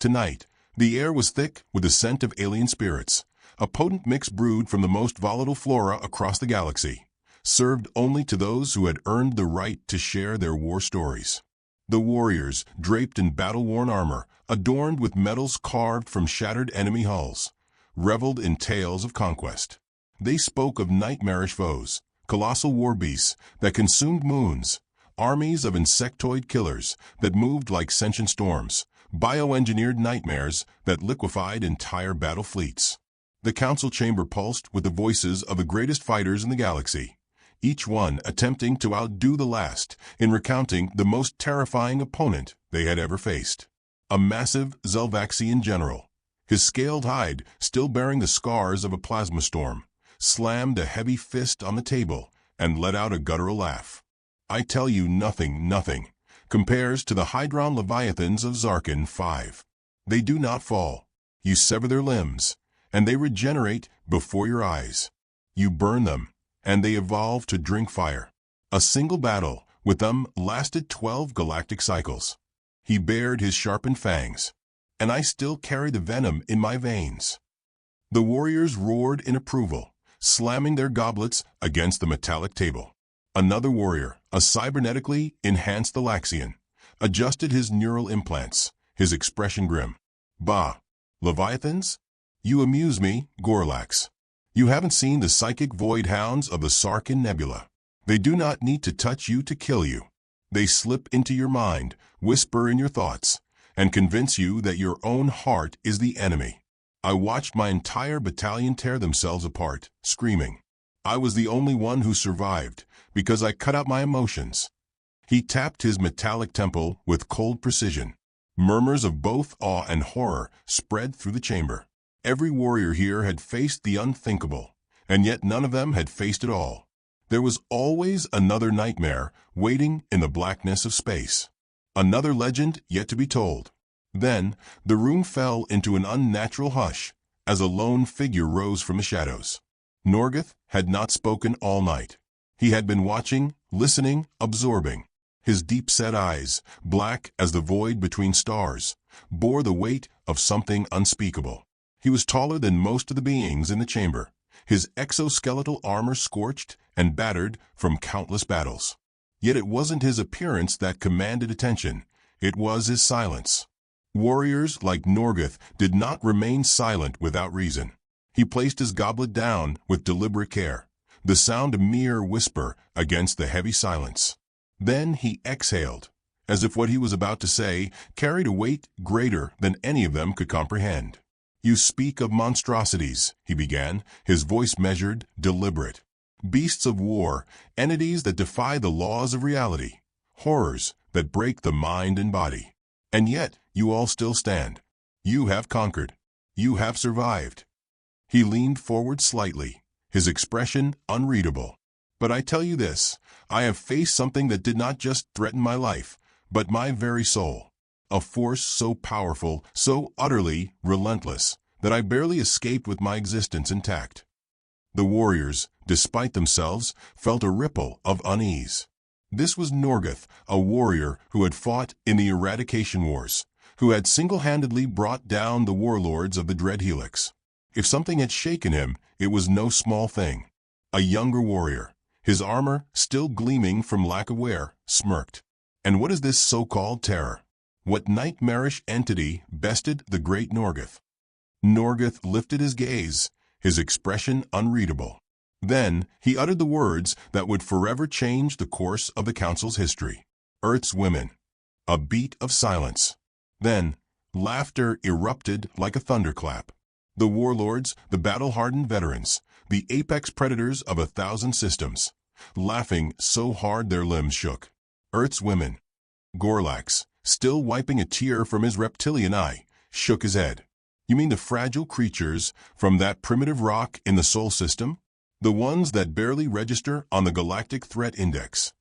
Tonight, the air was thick with the scent of alien spirits, a potent mix brewed from the most volatile flora across the galaxy, served only to those who had earned the right to share their war stories. The warriors, draped in battle-worn armor, adorned with medals carved from shattered enemy hulls, reveled in tales of conquest. They spoke of nightmarish foes, colossal war beasts that consumed moons, armies of insectoid killers that moved like sentient storms, bioengineered nightmares that liquefied entire battle fleets. The council chamber pulsed with the voices of the greatest fighters in the galaxy, each one attempting to outdo the last in recounting the most terrifying opponent they had ever faced. A massive Zelvaxian general, his scaled hide still bearing the scars of a plasma storm, slammed a heavy fist on the table and let out a guttural laugh. I tell you, nothing compares to the Hydron Leviathans of Zarkin 5. They do not fall. You sever their limbs, and they regenerate before your eyes. You burn them, and they evolve to drink fire. A single battle with them lasted 12 galactic cycles. He bared his sharpened fangs, and I still carry the venom in my veins. The warriors roared in approval, slamming their goblets against the metallic table. Another warrior, a cybernetically enhanced Thalaxian, adjusted his neural implants, his expression grim. Bah, Leviathans? You amuse me, Gorlax. You haven't seen the psychic void hounds of the Sarkin Nebula. They do not need to touch you to kill you. They slip into your mind, whisper in your thoughts, and convince you that your own heart is the enemy. I watched my entire battalion tear themselves apart, screaming. I was the only one who survived, because I cut out my emotions. He tapped his metallic temple with cold precision. Murmurs of both awe and horror spread through the chamber. Every warrior here had faced the unthinkable, and yet none of them had faced it all. There was always another nightmare waiting in the blackness of space. Another legend yet to be told. Then, the room fell into an unnatural hush as a lone figure rose from the shadows. Norgeth had not spoken all night. He had been watching, listening, absorbing. His deep-set eyes, black as the void between stars, bore the weight of something unspeakable. He was taller than most of the beings in the chamber, his exoskeletal armor scorched and battered from countless battles. Yet it wasn't his appearance that commanded attention, it was his silence. Warriors like Norgeth did not remain silent without reason. He placed his goblet down with deliberate care, the sound a mere whisper against the heavy silence. Then he exhaled, as if what he was about to say carried a weight greater than any of them could comprehend. You speak of monstrosities, he began, his voice measured, deliberate. Beasts of war, entities that defy the laws of reality, horrors that break the mind and body. And yet, you all still stand. You have conquered. You have survived. He leaned forward slightly, his expression unreadable. But I tell you this, I have faced something that did not just threaten my life, but my very soul. A force so powerful, so utterly relentless, that I barely escaped with my existence intact. The warriors, despite themselves, felt a ripple of unease. This was Norgeth, a warrior who had fought in the Eradication Wars, who had single-handedly brought down the warlords of the Dread Helix. If something had shaken him, it was no small thing. A younger warrior, his armor still gleaming from lack of wear, smirked. And what is this so-called terror? What nightmarish entity bested the great Norgeth? Norgeth lifted his gaze, his expression unreadable. Then he uttered the words that would forever change the course of the Council's history. Earth's women. A beat of silence. Then, laughter erupted like a thunderclap. The warlords, the battle-hardened veterans, the apex predators of 1,000 systems, laughing so hard their limbs shook. Earth's women. Gorlax, still wiping a tear from his reptilian eye, shook his head. You mean the fragile creatures from that primitive rock in the Sol system? The ones that barely register on the Galactic Threat Index?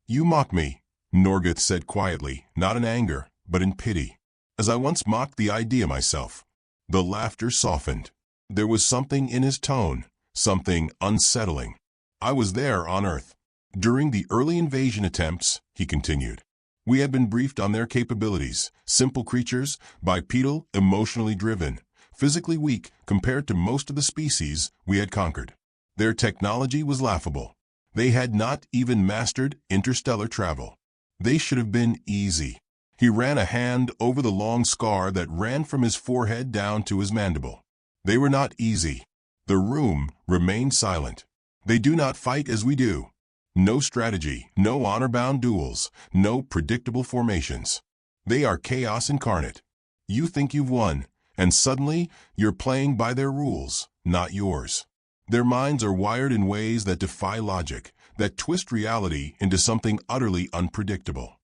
You mock me, Norgeth said quietly, not in anger, but in pity. As I once mocked the idea myself. The laughter softened. There was something in his tone, something unsettling. I was there on Earth. During the early invasion attempts, he continued. We had been briefed on their capabilities: simple creatures, bipedal, emotionally driven, physically weak compared to most of the species we had conquered. Their technology was laughable. They had not even mastered interstellar travel. They should have been easy. He ran a hand over the long scar that ran from his forehead down to his mandible. They were not easy. The room remained silent. They do not fight as we do. No strategy, no honor-bound duels, no predictable formations. They are chaos incarnate. You think you've won, and suddenly you're playing by their rules, not yours. Their minds are wired in ways that defy logic, that twist reality into something utterly unpredictable.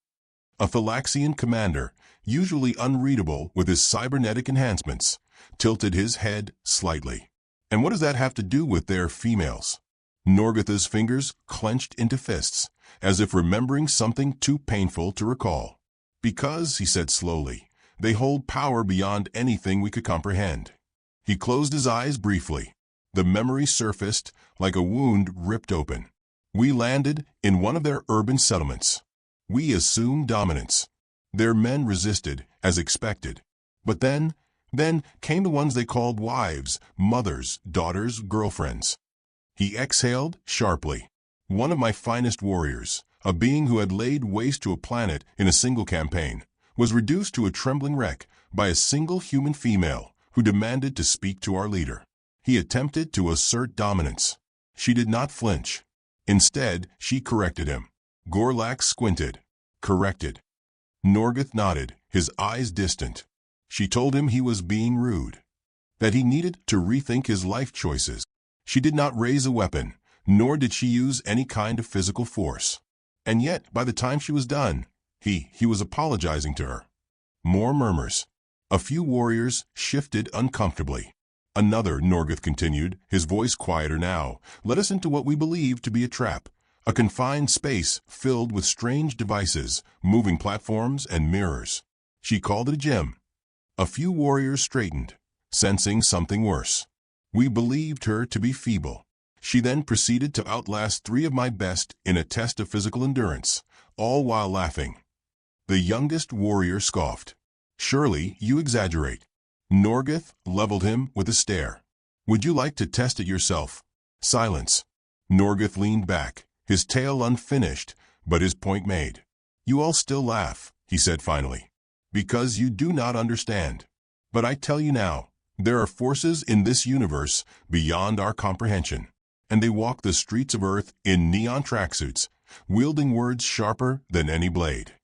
A Thalaxian commander, usually unreadable with his cybernetic enhancements, tilted his head slightly. And what does that have to do with their females? Norgatha's fingers clenched into fists, as if remembering something too painful to recall. Because, he said slowly, they hold power beyond anything we could comprehend. He closed his eyes briefly. The memory surfaced like a wound ripped open. We landed in one of their urban settlements. We assumed dominance. Their men resisted, as expected. But then came the ones they called wives, mothers, daughters, girlfriends. He exhaled sharply. One of my finest warriors, a being who had laid waste to a planet in a single campaign, was reduced to a trembling wreck by a single human female who demanded to speak to our leader. He attempted to assert dominance. She did not flinch. Instead, she corrected him. Gorlak squinted. Corrected. Norgath nodded, his eyes distant. She told him he was being rude, that he needed to rethink his life choices. She did not raise a weapon, nor did she use any kind of physical force. And yet, by the time she was done, he was apologizing to her. More murmurs. A few warriors shifted uncomfortably. Another, Norgath continued, his voice quieter now, led us into what we believed to be a trap, a confined space filled with strange devices, moving platforms and mirrors. She called it a gem. A few warriors straightened, sensing something worse. We believed her to be feeble. She then proceeded to outlast 3 of my best in a test of physical endurance, all while laughing. The youngest warrior scoffed. Surely you exaggerate. Norgath leveled him with a stare. Would you like to test it yourself? Silence. Norgath leaned back, his tale unfinished, but his point made. You all still laugh, he said finally, because you do not understand. But I tell you now, there are forces in this universe beyond our comprehension, and they walk the streets of Earth in neon tracksuits, wielding words sharper than any blade.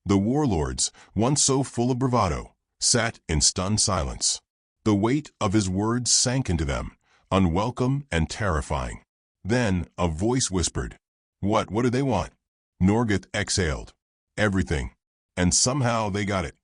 The warlords, once so full of bravado, sat in stunned silence. The weight of his words sank into them, unwelcome and terrifying. Then a voice whispered, What do they want? Norgath exhaled. Everything. And somehow they got it.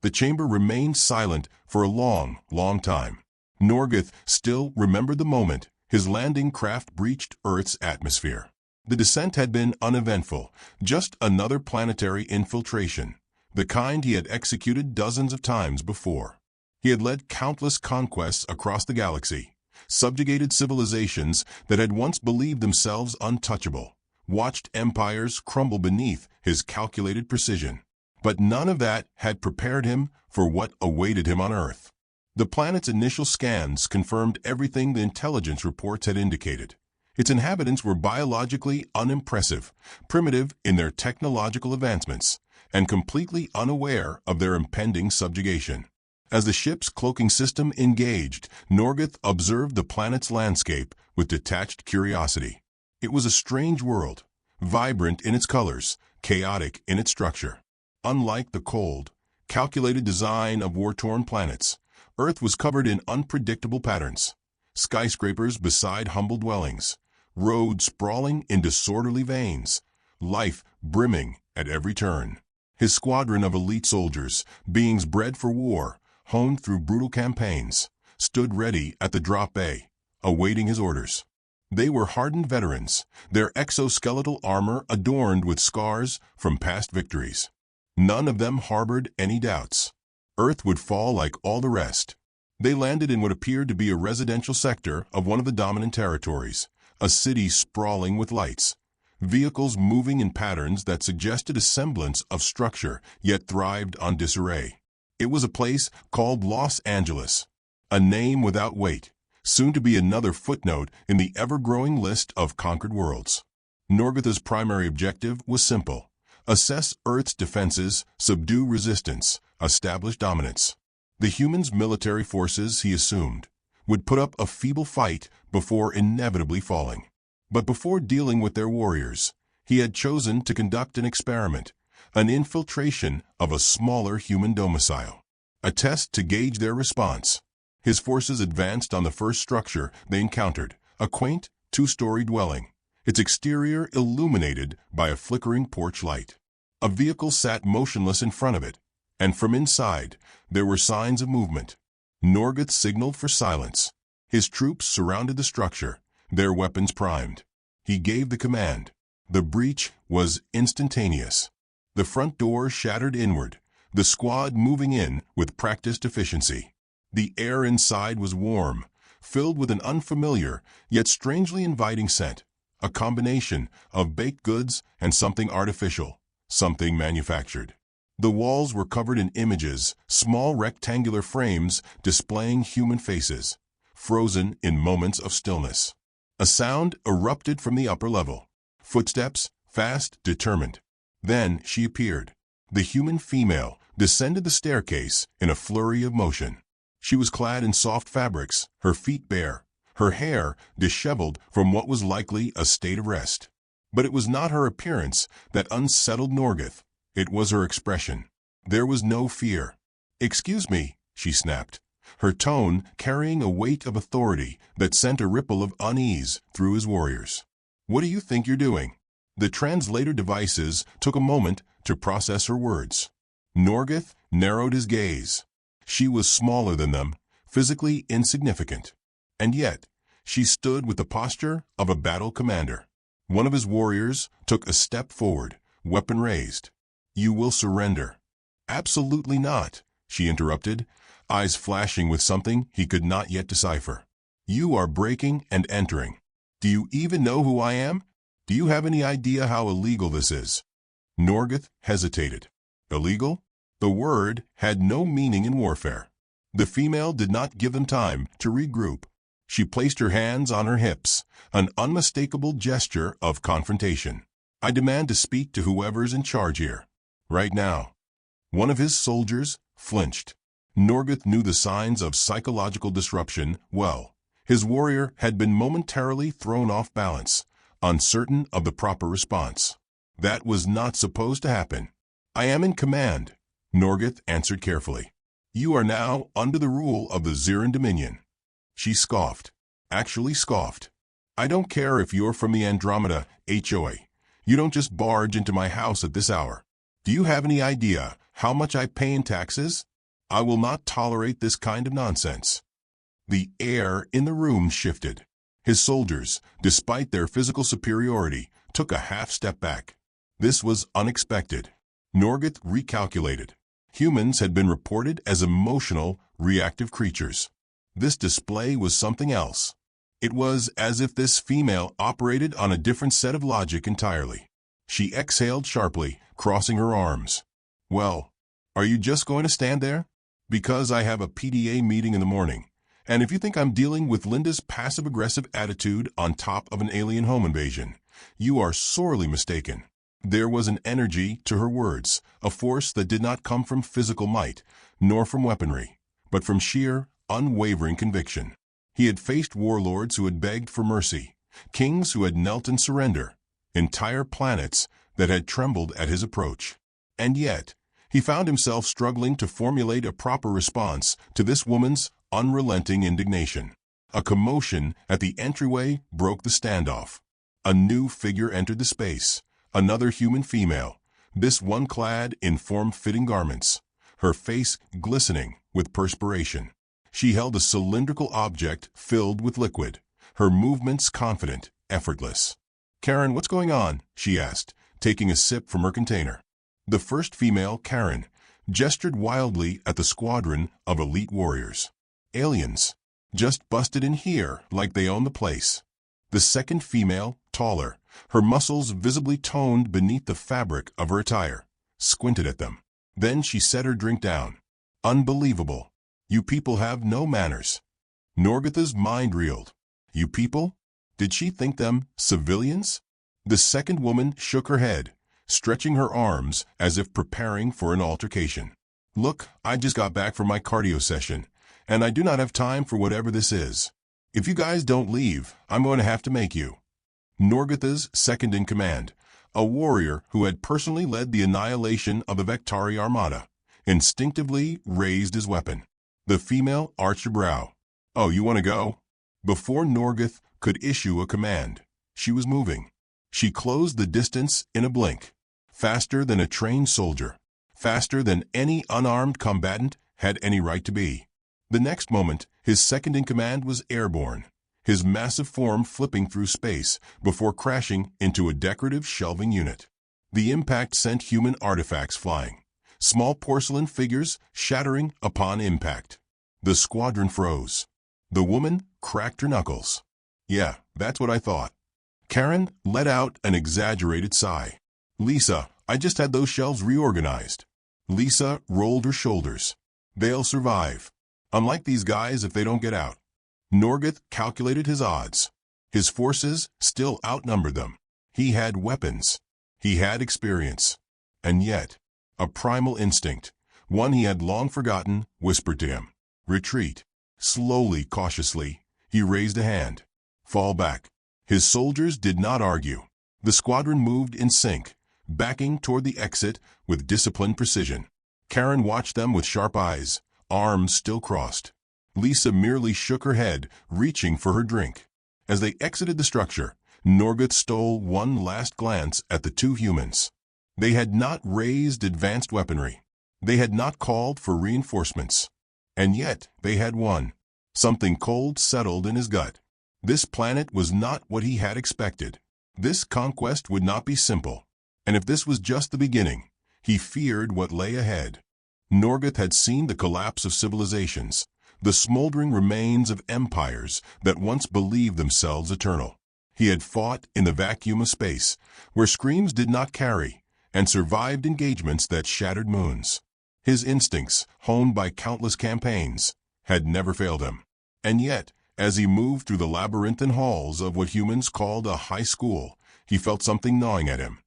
The chamber remained silent for a long, long time. Norgath still remembered the moment his landing craft breached Earth's atmosphere. The descent had been uneventful, just another planetary infiltration, the kind he had executed dozens of times before. He had led countless conquests across the galaxy, subjugated civilizations that had once believed themselves untouchable, watched empires crumble beneath his calculated precision. But none of that had prepared him for what awaited him on Earth. The planet's initial scans confirmed everything the intelligence reports had indicated. Its inhabitants were biologically unimpressive, primitive in their technological advancements, and completely unaware of their impending subjugation. As the ship's cloaking system engaged, Norgath observed the planet's landscape with detached curiosity. It was a strange world, vibrant in its colors, chaotic in its structure. Unlike the cold, calculated design of war-torn planets, Earth was covered in unpredictable patterns. Skyscrapers beside humble dwellings, roads sprawling in disorderly veins, life brimming at every turn. His squadron of elite soldiers, beings bred for war, honed through brutal campaigns, stood ready at the drop bay, awaiting his orders. They were hardened veterans, their exoskeletal armor adorned with scars from past victories. None of them harbored any doubts. Earth would fall like all the rest. They landed in what appeared to be a residential sector of one of the dominant territories, a city sprawling with lights. vehicles moving in patterns that suggested a semblance of structure yet thrived on disarray. It was a place called Los Angeles, a name without weight, soon to be another footnote in the ever-growing list of conquered worlds. Norgatha's primary objective was simple: assess Earth's defenses, subdue resistance, establish dominance. The humans' military forces, he assumed, would put up a feeble fight before inevitably falling. But before dealing with their warriors, he had chosen to conduct an experiment, an infiltration of a smaller human domicile, a test to gauge their response. His forces advanced on the first structure they encountered, a quaint, two-story dwelling, its exterior illuminated by a flickering porch light. A vehicle sat motionless in front of it, and from inside there were signs of movement. Norgath signaled for silence. His troops surrounded the structure, their weapons primed. He gave the command. The breach was instantaneous. The front door shattered inward, the squad moving in with practiced efficiency. The air inside was warm, filled with an unfamiliar yet strangely inviting scent, a combination of baked goods and something artificial, something manufactured. The walls were covered in images, small rectangular frames displaying human faces, frozen in moments of stillness. A sound erupted from the upper level. Footsteps, fast, determined. Then she appeared. The human female descended the staircase in a flurry of motion. She was clad in soft fabrics, her feet bare, her hair disheveled from what was likely a state of rest. But it was not her appearance that unsettled Norgath. It was her expression. There was no fear. "Excuse me," she snapped, her tone carrying a weight of authority that sent a ripple of unease through his warriors. "What do you think you're doing?" The translator devices took a moment to process her words. Norgath narrowed his gaze. She was smaller than them, physically insignificant. And yet, she stood with the posture of a battle commander. One of his warriors took a step forward, weapon raised. "You will surrender." "Absolutely not," she interrupted, eyes flashing with something he could not yet decipher. "You are breaking and entering. Do you even know who I am? Do you have any idea how illegal this is?" Norgath hesitated. Illegal? The word had no meaning in warfare. The female did not give them time to regroup. She placed her hands on her hips, an unmistakable gesture of confrontation. "I demand to speak to whoever's in charge here. Right now." One of his soldiers flinched. Norgath knew the signs of psychological disruption well. His warrior had been momentarily thrown off balance, uncertain of the proper response. That was not supposed to happen. "I am in command," Norgath answered carefully. "You are now under the rule of the Ziran Dominion." She scoffed. Actually scoffed. "I don't care if you're from the Andromeda, HOA. You don't just barge into my house at this hour. Do you have any idea how much I pay in taxes? I will not tolerate this kind of nonsense." The air in the room shifted. His soldiers, despite their physical superiority, took a half step back. This was unexpected. Norgath recalculated. Humans had been reported as emotional, reactive creatures. This display was something else. It was as if this female operated on a different set of logic entirely. She exhaled sharply, crossing her arms. "Well, are you just going to stand there? Because I have a PDA meeting in the morning. And if you think I'm dealing with Linda's passive-aggressive attitude on top of an alien home invasion, you are sorely mistaken." There was an energy to her words, a force that did not come from physical might, nor from weaponry, but from sheer, unwavering conviction. He had faced warlords who had begged for mercy, kings who had knelt in surrender, entire planets that had trembled at his approach. And yet, he found himself struggling to formulate a proper response to this woman's unrelenting indignation. A commotion at the entryway broke the standoff. A new figure entered the space, another human female, this one clad in form-fitting garments, her face glistening with perspiration. She held a cylindrical object filled with liquid, her movements confident, effortless. "Karen, what's going on?" she asked, taking a sip from her container. The first female, Karen, gestured wildly at the squadron of elite warriors. "Aliens. Just busted in here like they own the place." The second female, taller, her muscles visibly toned beneath the fabric of her attire, squinted at them. Then she set her drink down. Unbelievable. You people have no manners. Norgatha's mind reeled. You people? Did she think them civilians? The second woman shook her head, stretching her arms as if preparing for an altercation. Look, I just got back from my cardio session, and I do not have time for whatever this is. If you guys don't leave, I'm going to have to make you. Norgatha's second-in-command, a warrior who had personally led the annihilation of the Vectari Armada, instinctively raised his weapon. The female arched a brow. Oh, you want to go? Before Norgath could issue a command, she was moving. She closed the distance in a blink, faster than a trained soldier, faster than any unarmed combatant had any right to be. The next moment, his second-in-command was airborne, his massive form flipping through space before crashing into a decorative shelving unit. The impact sent human artifacts flying, small porcelain figures shattering upon impact. The squadron froze. The woman cracked her knuckles. Yeah, that's what I thought. Karen let out an exaggerated sigh. Lisa, I just had those shelves reorganized. Lisa rolled her shoulders. They'll survive. Unlike these guys if they don't get out. Norgath calculated his odds. His forces still outnumbered them. He had weapons. He had experience. And yet, a primal instinct, one he had long forgotten, whispered to him. Retreat. Slowly, cautiously, he raised a hand. Fall back. His soldiers did not argue. The squadron moved in sync, backing toward the exit with disciplined precision. Karen watched them with sharp eyes, arms still crossed. Lisa merely shook her head, reaching for her drink. As they exited the structure, Norgath stole one last glance at the two humans. They had not raised advanced weaponry. They had not called for reinforcements. And yet they had won. Something cold settled in his gut. This planet was not what he had expected. This conquest would not be simple. And if this was just the beginning, he feared what lay ahead. Norgath had seen the collapse of civilizations, the smoldering remains of empires that once believed themselves eternal. He had fought in the vacuum of space, where screams did not carry, and survived engagements that shattered moons. His instincts, honed by countless campaigns, had never failed him. And yet, as he moved through the labyrinthine halls of what humans called a high school, he felt something gnawing at him.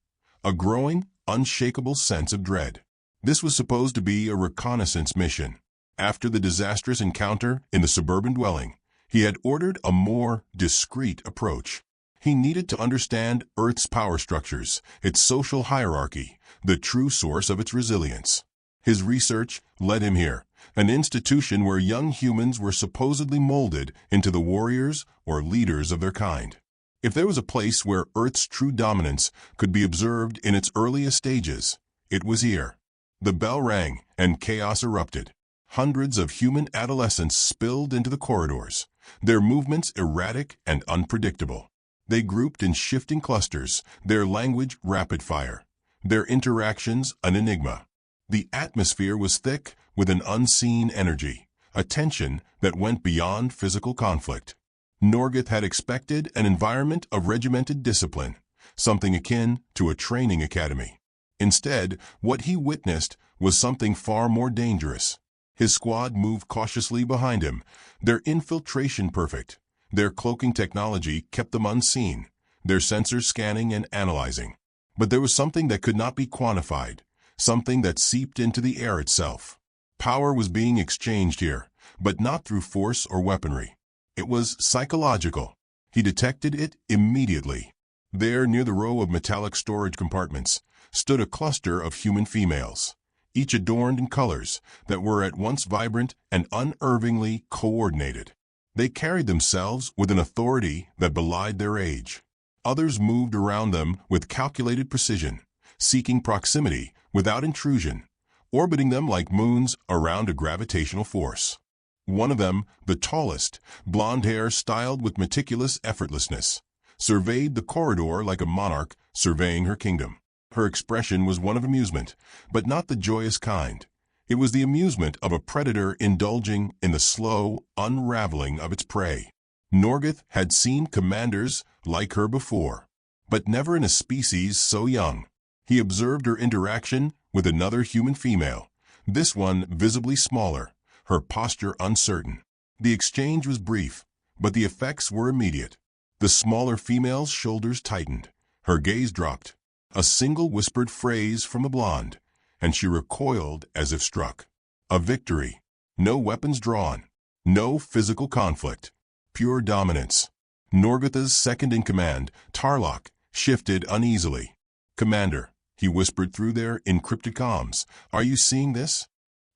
A growing, unshakable sense of dread. This was supposed to be a reconnaissance mission. After the disastrous encounter in the suburban dwelling, he had ordered a more discreet approach. He needed to understand Earth's power structures, its social hierarchy, the true source of its resilience. His research led him here, an institution where young humans were supposedly molded into the warriors or leaders of their kind. If there was a place where Earth's true dominance could be observed in its earliest stages, it was here. The bell rang and chaos erupted. Hundreds of human adolescents spilled into the corridors, their movements erratic and unpredictable. They grouped in shifting clusters, their language rapid-fire, their interactions an enigma. The atmosphere was thick with an unseen energy, a tension that went beyond physical conflict. Norgath had expected an environment of regimented discipline, something akin to a training academy. Instead, what he witnessed was something far more dangerous. His squad moved cautiously behind him, their infiltration perfect. Their cloaking technology kept them unseen, their sensors scanning and analyzing. But there was something that could not be quantified, something that seeped into the air itself. Power was being exchanged here, but not through force or weaponry. It was psychological. He detected it immediately. There, near the row of metallic storage compartments, stood a cluster of human females, each adorned in colors that were at once vibrant and unerringly coordinated. They carried themselves with an authority that belied their age. Others moved around them with calculated precision, seeking proximity without intrusion, orbiting them like moons around a gravitational force. One of them, the tallest, blonde hair styled with meticulous effortlessness, surveyed the corridor like a monarch surveying her kingdom. Her expression was one of amusement, but not the joyous kind. It was the amusement of a predator indulging in the slow unraveling of its prey. Norgath had seen commanders like her before. but never in a species so young. He observed her interaction with another human female, this one visibly smaller, her posture uncertain. The exchange was brief, but the effects were immediate. The smaller female's shoulders tightened, her gaze dropped. A single whispered phrase from the blonde, and she recoiled as if struck. A victory. No weapons drawn. No physical conflict. Pure dominance. Norgatha's second-in-command, Tarlok, shifted uneasily. "Commander," he whispered through their encrypted comms, "are you seeing this?"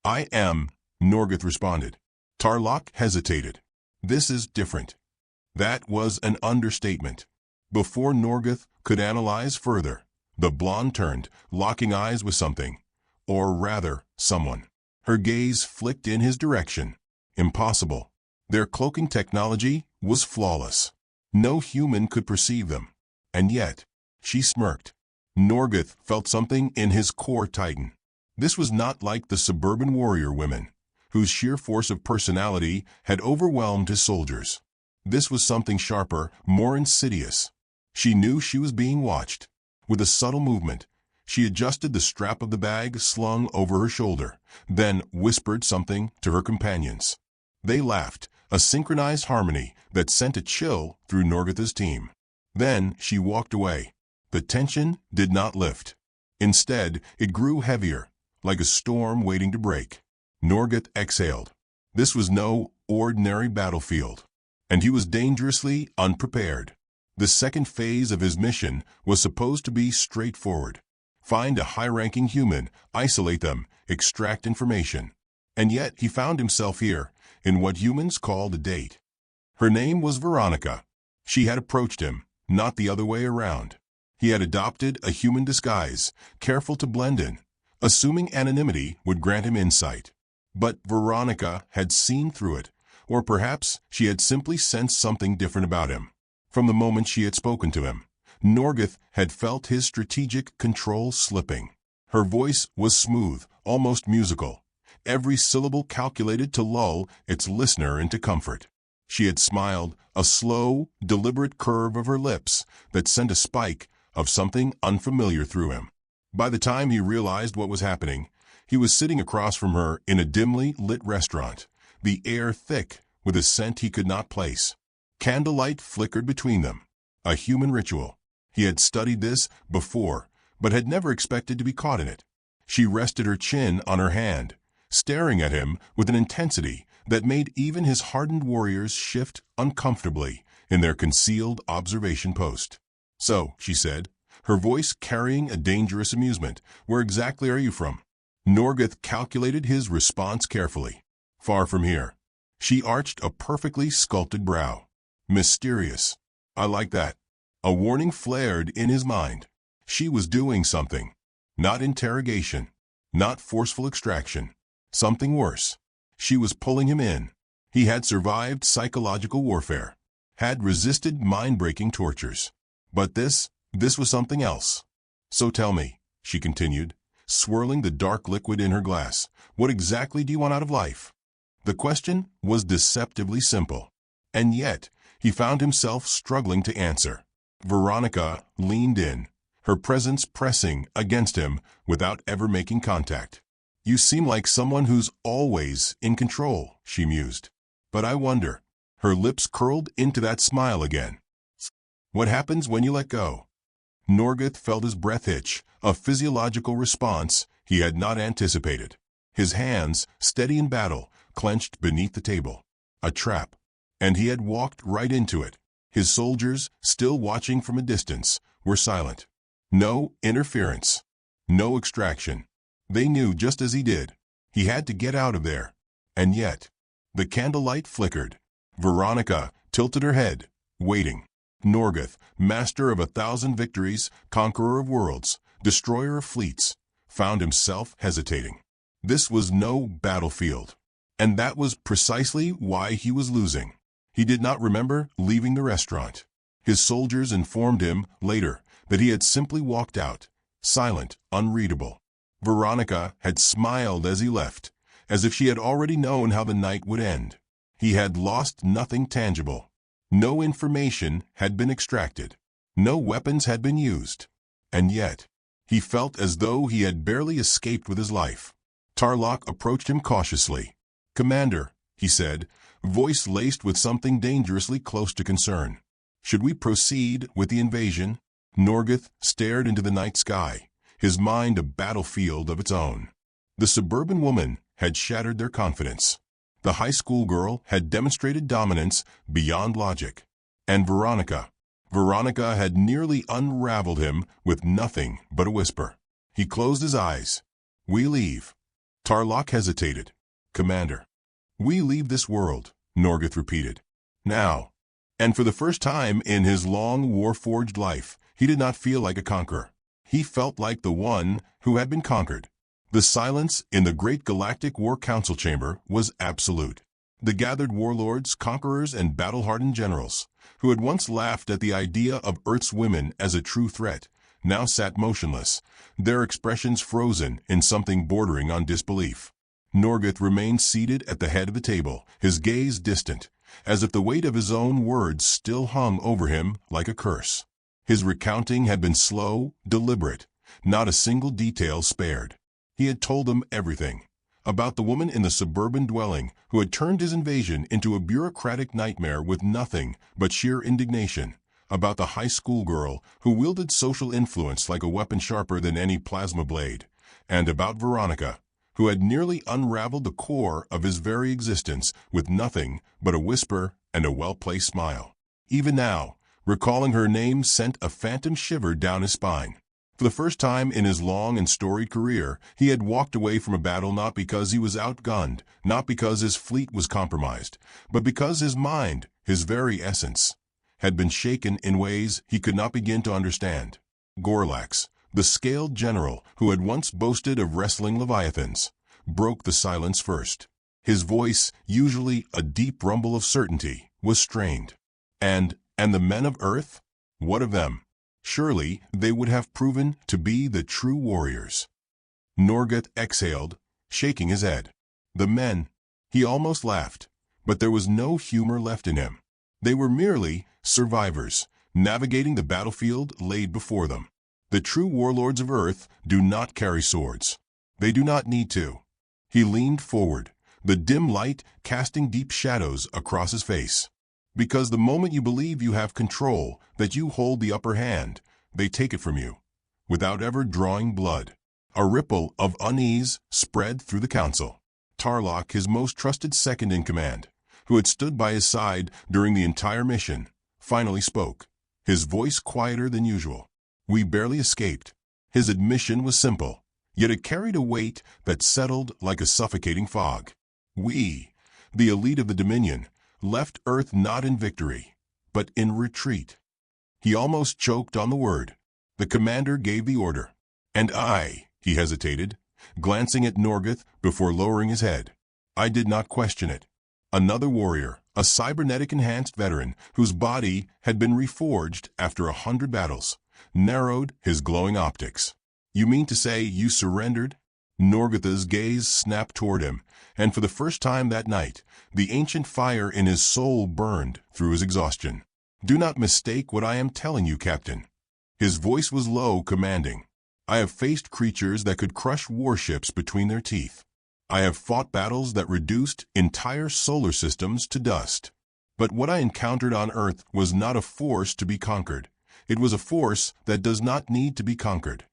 "I am," Norgath responded. Tarlok hesitated. "This is different." That was an understatement. Before Norgath could analyze further, the blonde turned, locking eyes with something, or rather, someone. Her gaze flicked in his direction. Impossible. Their cloaking technology was flawless. No human could perceive them. And yet, she smirked. Norgath felt something in his core tighten. This was not like the suburban warrior women, whose sheer force of personality had overwhelmed his soldiers. This was something sharper, more insidious. She knew she was being watched. With a subtle movement, she adjusted the strap of the bag slung over her shoulder, then whispered something to her companions. They laughed, a synchronized harmony that sent a chill through Norgatha's team. Then she walked away. The tension did not lift. Instead, it grew heavier, like a storm waiting to break. Norgath exhaled. This was no ordinary battlefield, and he was dangerously unprepared. The second phase of his mission was supposed to be straightforward. Find a high-ranking human, isolate them, extract information. And yet he found himself here, in what humans called a date. Her name was Veronica. She had approached him, not the other way around. He had adopted a human disguise, careful to blend in, assuming anonymity would grant him insight. But Veronica had seen through it, or perhaps she had simply sensed something different about him. From the moment she had spoken to him, Norgath had felt his strategic control slipping. Her voice was smooth, almost musical, every syllable calculated to lull its listener into comfort. She had smiled, a slow, deliberate curve of her lips that sent a spike of something unfamiliar through him. By the time he realized what was happening, he was sitting across from her in a dimly lit restaurant, the air thick with a scent he could not place. Candlelight flickered between them, a human ritual. He had studied this before, but had never expected to be caught in it. She rested her chin on her hand, staring at him with an intensity that made even his hardened warriors shift uncomfortably in their concealed observation post. "So," she said, her voice carrying a dangerous amusement, "where exactly are you from?" Norgath calculated his response carefully. "Far from here." She arched a perfectly sculpted brow. "Mysterious. I like that." A warning flared in his mind. She was doing something. Not interrogation. Not forceful extraction. Something worse. She was pulling him in. He had survived psychological warfare. Had resisted mind-breaking tortures. But this was something else. "So tell me," she continued, swirling the dark liquid in her glass, "what exactly do you want out of life?" The question was deceptively simple. And yet, he found himself struggling to answer. Veronica leaned in, her presence pressing against him without ever making contact. "You seem like someone who's always in control," she mused. "But I wonder." Her lips curled into that smile again. "What happens when you let go?" Norgath felt his breath hitch, a physiological response he had not anticipated. His hands, steady in battle, clenched beneath the table. A trap. And he had walked right into it. His soldiers, still watching from a distance, were silent. No interference. No extraction. They knew just as he did. He had to get out of there. And yet, the candlelight flickered. Veronica tilted her head, waiting. Norgath, master of 1,000 victories, conqueror of worlds, destroyer of fleets, found himself hesitating. This was no battlefield. And that was precisely why he was losing. He did not remember leaving the restaurant. His soldiers informed him, later, that he had simply walked out, silent, unreadable. Veronica had smiled as he left, as if she had already known how the night would end. He had lost nothing tangible. No information had been extracted. No weapons had been used. And yet, he felt as though he had barely escaped with his life. Tarlok approached him cautiously. "Commander," he said, voice laced with something dangerously close to concern. "Should we proceed with the invasion?" Norgith stared into the night sky, his mind a battlefield of its own. The suburban woman had shattered their confidence. The high school girl had demonstrated dominance beyond logic. And Veronica had nearly unraveled him with nothing but a whisper. He closed his eyes. "We leave." Tarlok hesitated. "Commander." "We leave this world," Norgith repeated. "Now." And for the first time in his long war-forged life, he did not feel like a conqueror. He felt like the one who had been conquered. The silence in the great Galactic War Council chamber was absolute. The gathered warlords, conquerors, and battle-hardened generals, who had once laughed at the idea of Earth's women as a true threat, now sat motionless, their expressions frozen in something bordering on disbelief. Norgith remained seated at the head of the table, his gaze distant, as if the weight of his own words still hung over him like a curse. His recounting had been slow, deliberate, not a single detail spared. He had told them everything. About the woman in the suburban dwelling who had turned his invasion into a bureaucratic nightmare with nothing but sheer indignation. About the high school girl who wielded social influence like a weapon sharper than any plasma blade. And about Veronica, who had nearly unraveled the core of his very existence with nothing but a whisper and a well-placed smile. Even now, recalling her name sent a phantom shiver down his spine. For the first time in his long and storied career, he had walked away from a battle not because he was outgunned, not because his fleet was compromised, but because his mind, his very essence, had been shaken in ways he could not begin to understand. Gorlax, the scaled general who had once boasted of wrestling leviathans, broke the silence first. His voice, usually a deep rumble of certainty, was strained. And the men of Earth? What of them? Surely they would have proven to be the true warriors. Norgith exhaled, shaking his head. The men. He almost laughed, but there was no humor left in him. They were merely survivors, navigating the battlefield laid before them. The true warlords of Earth do not carry swords. They do not need to. He leaned forward, the dim light casting deep shadows across his face. Because the moment you believe you have control, that you hold the upper hand, they take it from you, without ever drawing blood. A ripple of unease spread through the council. Tarlok, his most trusted second-in-command, who had stood by his side during the entire mission, finally spoke, his voice quieter than usual. "We barely escaped." His admission was simple, yet it carried a weight that settled like a suffocating fog. "We, the elite of the Dominion, left Earth not in victory, but in retreat." He almost choked on the word. The commander gave the order. "And he hesitated, glancing at Norgith before lowering his head. "I did not question it." Another warrior, a cybernetic-enhanced veteran whose body had been reforged after 100 battles, narrowed his glowing optics. "You mean to say you surrendered?" Norgith's gaze snapped toward him, and for the first time that night, the ancient fire in his soul burned through his exhaustion. "Do not mistake what I am telling you, Captain." His voice was low, commanding. "I have faced creatures that could crush warships between their teeth. I have fought battles that reduced entire solar systems to dust. But what I encountered on Earth was not a force to be conquered. It was a force that does not need to be conquered."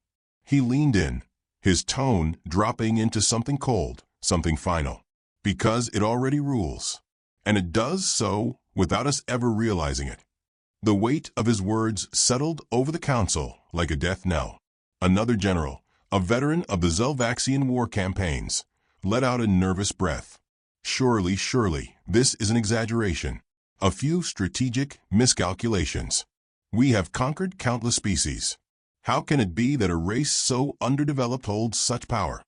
He leaned in, his tone dropping into something cold, something final. "Because it already rules. And it does so without us ever realizing it." The weight of his words settled over the council like a death knell. Another general, a veteran of the Zelvaxian war campaigns, let out a nervous breath. Surely, this is an exaggeration. A few strategic miscalculations. We have conquered countless species. How can it be that a race so underdeveloped holds such power?"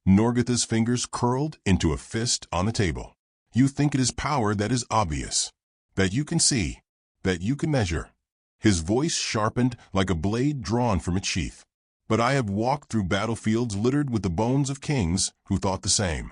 Norgith's fingers curled into a fist on the table. "You think it is power that is obvious, that you can see, that you can measure." His voice sharpened like a blade drawn from its sheath. "But I have walked through battlefields littered with the bones of kings who thought the same."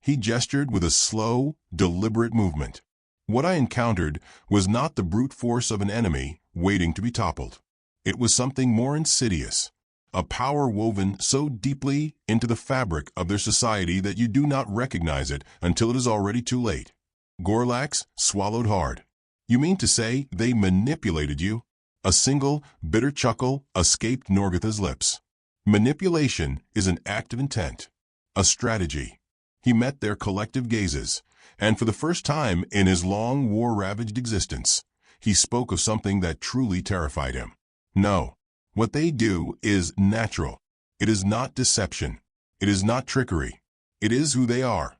He gestured with a slow, deliberate movement. "What I encountered was not the brute force of an enemy waiting to be toppled. It was something more insidious, a power woven so deeply into the fabric of their society that you do not recognize it until it is already too late. Gorlax swallowed hard. You mean to say they manipulated you? A single, bitter chuckle escaped Norgatha's lips. Manipulation is an act of intent, a strategy. He met their collective gazes, and for the first time in his long, war-ravaged existence, he spoke of something that truly terrified him. No, what they do is natural. It is not deception. It is not trickery. It is who they are.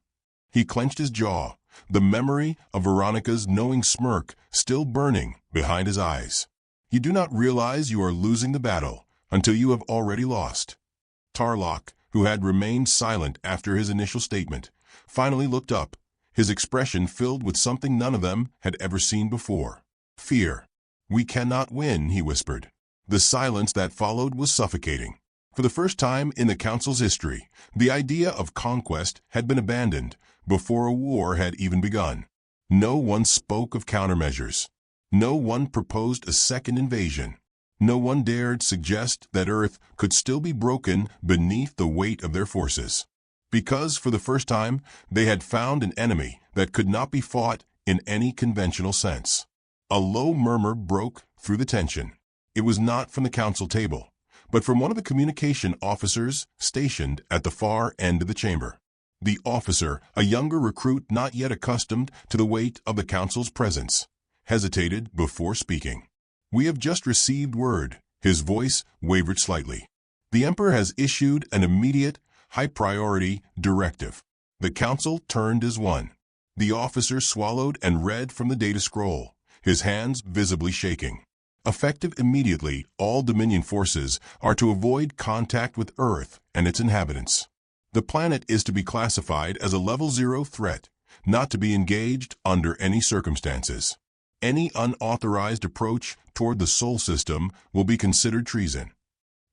He clenched his jaw, the memory of Veronica's knowing smirk still burning behind his eyes. You do not realize you are losing the battle until you have already lost. Tarlok, who had remained silent after his initial statement, finally looked up, his expression filled with something none of them had ever seen before. Fear. "We cannot win," he whispered. The silence that followed was suffocating. For the first time in the Council's history, the idea of conquest had been abandoned before a war had even begun. No one spoke of countermeasures. No one proposed a second invasion. No one dared suggest that Earth could still be broken beneath the weight of their forces. Because, for the first time, they had found an enemy that could not be fought in any conventional sense. A low murmur broke through the tension. It was not from the council table, but from one of the communication officers stationed at the far end of the chamber. The officer, a younger recruit not yet accustomed to the weight of the council's presence, hesitated before speaking. "We have just received word." His voice wavered slightly. "The Emperor has issued an immediate, high-priority directive." The council turned as one. The officer swallowed and read from the data scroll, his hands visibly shaking. "Effective immediately, all Dominion forces are to avoid contact with Earth and its inhabitants. The planet is to be classified as a level 0 threat, not to be engaged under any circumstances. Any unauthorized approach toward the Sol system will be considered treason."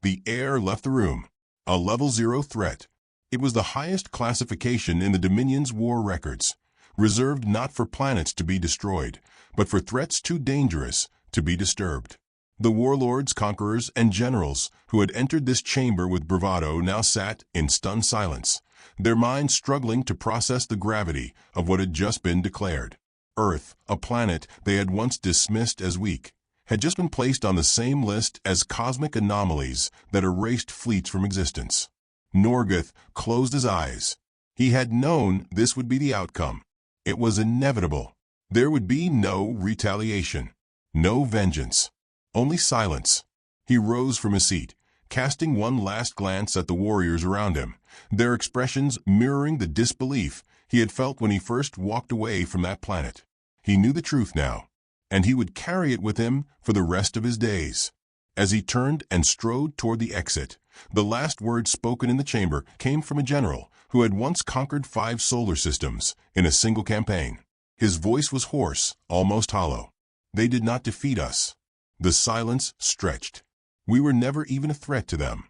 The heir left the room. A level 0 threat. It was the highest classification in the Dominion's war records, reserved not for planets to be destroyed, but for threats too dangerous to be disturbed. The warlords, conquerors, and generals who had entered this chamber with bravado now sat in stunned silence, their minds struggling to process the gravity of what had just been declared. Earth, a planet they had once dismissed as weak, had just been placed on the same list as cosmic anomalies that erased fleets from existence. Norgath closed his eyes. He had known this would be the outcome. It was inevitable. There would be no retaliation, no vengeance, only silence. He rose from his seat, casting one last glance at the warriors around him, their expressions mirroring the disbelief he had felt when he first walked away from that planet. He knew the truth now, and he would carry it with him for the rest of his days. As he turned and strode toward the exit, the last words spoken in the chamber came from a general who had once conquered 5 solar systems in a single campaign. His voice was hoarse, almost hollow. "They did not defeat us." The silence stretched. "We were never even a threat to them."